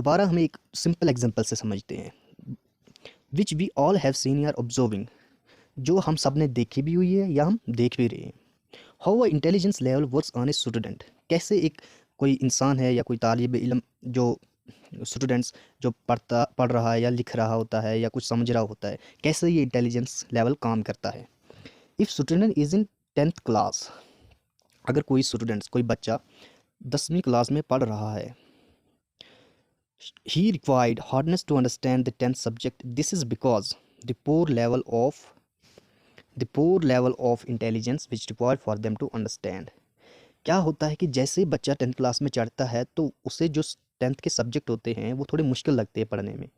दोबारा हम एक सिंपल एग्जांपल से समझते हैं, which we all have seen या ऑब्जर्विंग, जो हम सब ने देखी भी हुई है या हम देख भी रहे हैं। How a intelligence level works on a student, कैसे एक कोई इंसान है या कोई तालिब इल्म जो स्टूडेंट्स जो पढ़ रहा है या लिख रहा होता है या कुछ समझ रहा होता है, कैसे ये इंटेलिजेंस लेवल काम करता है। If student is in 10th class, अगर कोई स्टूडेंट्स कोई बच्चा 10वीं क्लास में पढ़ रहा है, he required hardness to understand the 10th subject. This is because the poor level of the poor level of intelligence which required for them to understand. क्या होता है कि जैसे ही बच्चा 10th क्लास में चढ़ता है तो उसे जो 10th के सब्जेक्ट होते हैं वो थोड़े मुश्किल लगते हैं पढ़ने में,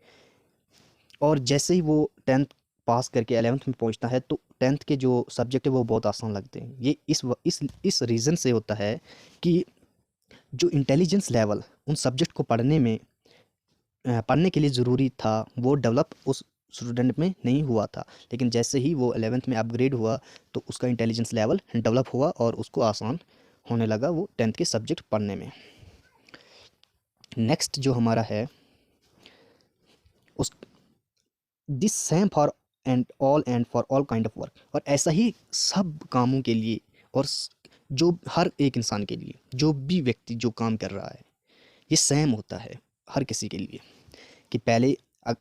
और जैसे ही वो 10th पास करके 11th में पहुंचता है तो 10th के जो सब्जेक्ट है वो बहुत आसान लगते हैं। ये इस रीज़न से होता है कि जो इंटेलिजेंस लेवल उन सब्जेक्ट को पढ़ने के लिए ज़रूरी था वो डेवलप उस स्टूडेंट में नहीं हुआ था, लेकिन जैसे ही वो 11th में अपग्रेड हुआ तो उसका इंटेलिजेंस लेवल डेवलप हुआ और उसको आसान होने लगा वो 10th के सब्जेक्ट पढ़ने में। नेक्स्ट जो हमारा है उस this same for and for all kind of work, और ऐसा ही सब कामों के लिए और जो हर एक इंसान के लिए, जो भी व्यक्ति जो काम कर रहा है, ये सेम होता है हर किसी के लिए। कि पहले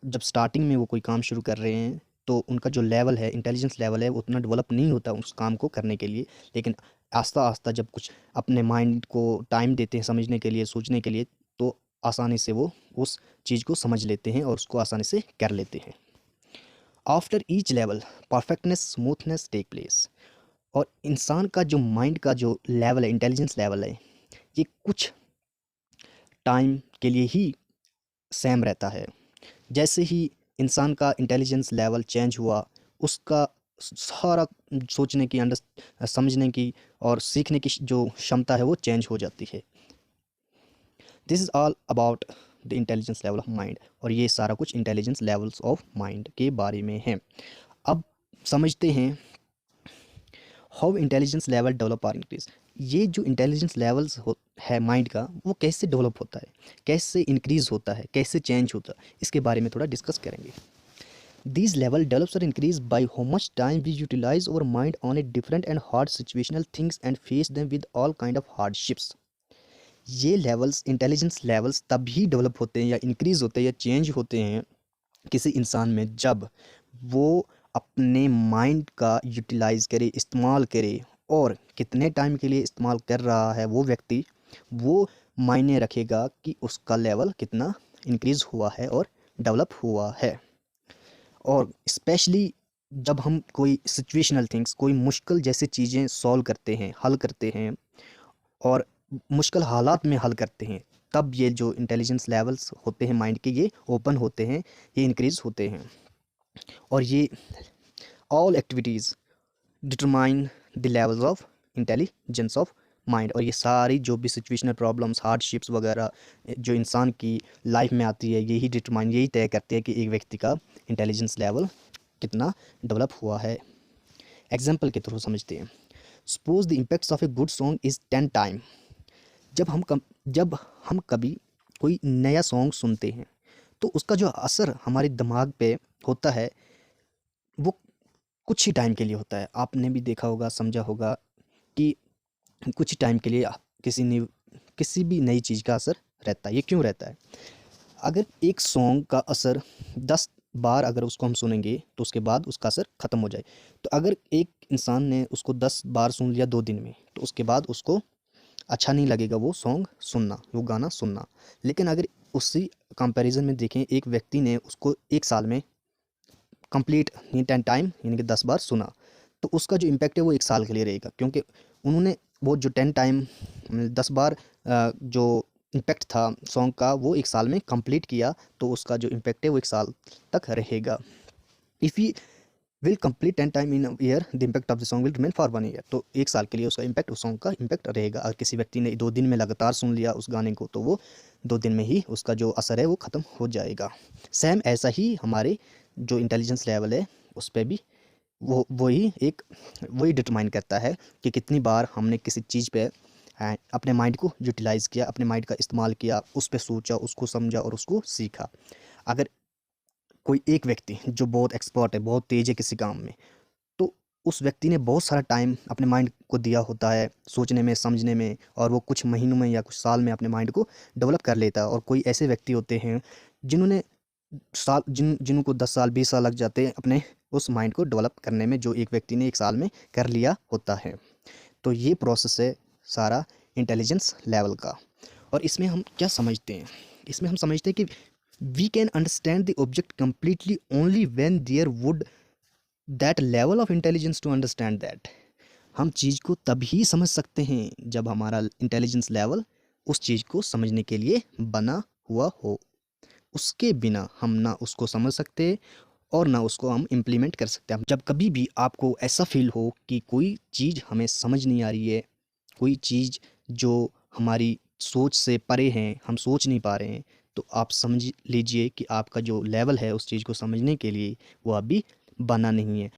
जब स्टार्टिंग में वो कोई काम शुरू कर रहे हैं तो उनका जो लेवल है, इंटेलिजेंस लेवल है, वो उतना डेवलप नहीं होता उस काम को करने के लिए, लेकिन आस्ता आस्ता जब कुछ अपने माइंड को टाइम देते हैं समझने के लिए, सोचने के लिए, तो आसानी से वो उस चीज़ को समझ लेते हैं और उसको आसानी से कर लेते हैं। After each level perfectness smoothness take place, और इंसान का जो माइंड का जो लेवल है, इंटेलिजेंस लेवल है, ये कुछ टाइम के लिए ही सेम रहता है। जैसे ही इंसान का इंटेलिजेंस लेवल चेंज हुआ, उसका सारा सोचने की, समझने की और सीखने की जो क्षमता है वो चेंज हो जाती है। This is all about the intelligence level of mind, और ये सारा कुछ इंटेलिजेंस लेवल्स ऑफ माइंड के बारे में है। अब समझते हैं how intelligence level develop are increase. ये जो इंटेलिजेंस लेवल्स है माइंड का, वो कैसे डेवलप होता है, कैसे इंक्रीज होता है, कैसे चेंज होता है, इसके बारे में थोड़ा डिस्कस करेंगे। These level develops or increase by how much time we utilize our mind on a different and hard situational things and face them with all kind of hardships. ये लेवल्स, इंटेलिजेंस लेवल्स तभी develop होते हैं या increase होते हैं या change होते हैं किसी इंसान में जब वो अपने माइंड का यूटिलाइज करे, इस्तेमाल करे, और कितने टाइम के लिए इस्तेमाल कर रहा है वो व्यक्ति, वो मायने रखेगा कि उसका लेवल कितना इंक्रीज हुआ है और डेवलप हुआ है। और स्पेशली जब हम कोई सिचुएशनल थिंग्स, कोई मुश्किल जैसी चीज़ें सॉल्व करते हैं, हल करते हैं, और मुश्किल हालात में हल करते हैं, तब ये जो इंटेलिजेंस लेवल्स होते हैं माइंड के, ये ओपन होते हैं, ये इंक्रीज होते हैं। और ये all activities determine the levels of intelligence of mind, और ये सारी जो भी सिचुएशनल प्रॉब्लम्स, हार्डशिप्स वगैरह जो इंसान की लाइफ में आती है, यही तय करती है कि एक व्यक्ति का इंटेलिजेंस लेवल कितना डेवलप हुआ है। एग्जाम्पल के थ्रू समझते हैं। Suppose the impacts of a good song is 10 time. जब हम कभी कोई नया सॉन्ग सुनते हैं तो उसका जो असर हमारे दिमाग पे होता है वो कुछ ही टाइम के लिए होता है। आपने भी देखा होगा, समझा होगा कि कुछ ही टाइम के लिए किसी भी नई चीज़ का असर रहता है। ये क्यों रहता है? अगर एक सॉन्ग का असर 10 बार अगर उसको हम सुनेंगे तो उसके बाद उसका असर ख़त्म हो जाए। तो अगर एक इंसान ने उसको 10 बार सुन लिया 2 दिन में, तो उसके बाद उसको अच्छा नहीं लगेगा वो सॉन्ग सुनना, वो गाना सुनना। लेकिन अगर उसी कंपैरिजन में देखें, एक व्यक्ति ने उसको 1 साल में कंप्लीट 10 टाइम यानी कि 10 बार सुना, तो उसका जो इम्पैक्ट है वो 1 साल के लिए रहेगा, क्योंकि उन्होंने वो जो 10 टाइम 10 बार जो इम्पैक्ट था सॉन्ग का वो 1 साल में कंप्लीट किया, तो उसका जो इम्पैक्ट है वो 1 साल तक रहेगा। If he will complete 10 time in year, the impact of the song will remain for 1 year. तो 1 साल के लिए उसका इम्पैक्ट, उस सॉन्ग का इम्पैक्ट रहेगा। अगर किसी व्यक्ति ने 2 दिन में लगातार सुन लिया उस गाने को, तो वो 2 दिन में ही उसका जो असर है वो ख़त्म हो जाएगा। सेम ऐसा ही हमारे जो इंटेलिजेंस लेवल है उस पर भी वही डिटरमाइन करता है कि कितनी बार हमने किसी चीज़ पे अपने माइंड को यूटिलाइज़ किया, अपने माइंड का इस्तेमाल किया, उस पे सोचा, उसको समझा और उसको सीखा। अगर कोई एक व्यक्ति जो बहुत एक्सपर्ट है, बहुत तेज़ है किसी काम में, तो उस व्यक्ति ने बहुत सारा टाइम अपने माइंड को दिया होता है सोचने में, समझने में, और वो कुछ महीनों में या कुछ साल में अपने माइंड को डेवलप कर लेता है। और कोई ऐसे व्यक्ति होते हैं जिन्होंने जिनको 10 साल 20 साल लग जाते हैं अपने उस माइंड को डेवलप करने में, जो एक व्यक्ति ने 1 साल में कर लिया होता है। तो ये प्रोसेस है सारा इंटेलिजेंस लेवल का। और इसमें हम क्या समझते हैं? इसमें हम समझते हैं कि we can understand the object completely only when there would that level of intelligence to understand that. हम चीज़ को तभी समझ सकते हैं जब हमारा इंटेलिजेंस लेवल उस चीज़ को समझने के लिए बना हुआ हो। उसके बिना हम ना उसको समझ सकते और ना उसको हम इम्प्लीमेंट कर सकते हैं। जब कभी भी आपको ऐसा फील हो कि कोई चीज़ हमें समझ नहीं आ रही है, कोई चीज़ जो हमारी सोच से परे हैं, हम सोच नहीं पा रहे हैं, तो आप समझ लीजिए कि आपका जो लेवल है उस चीज़ को समझने के लिए वो अभी बना नहीं है।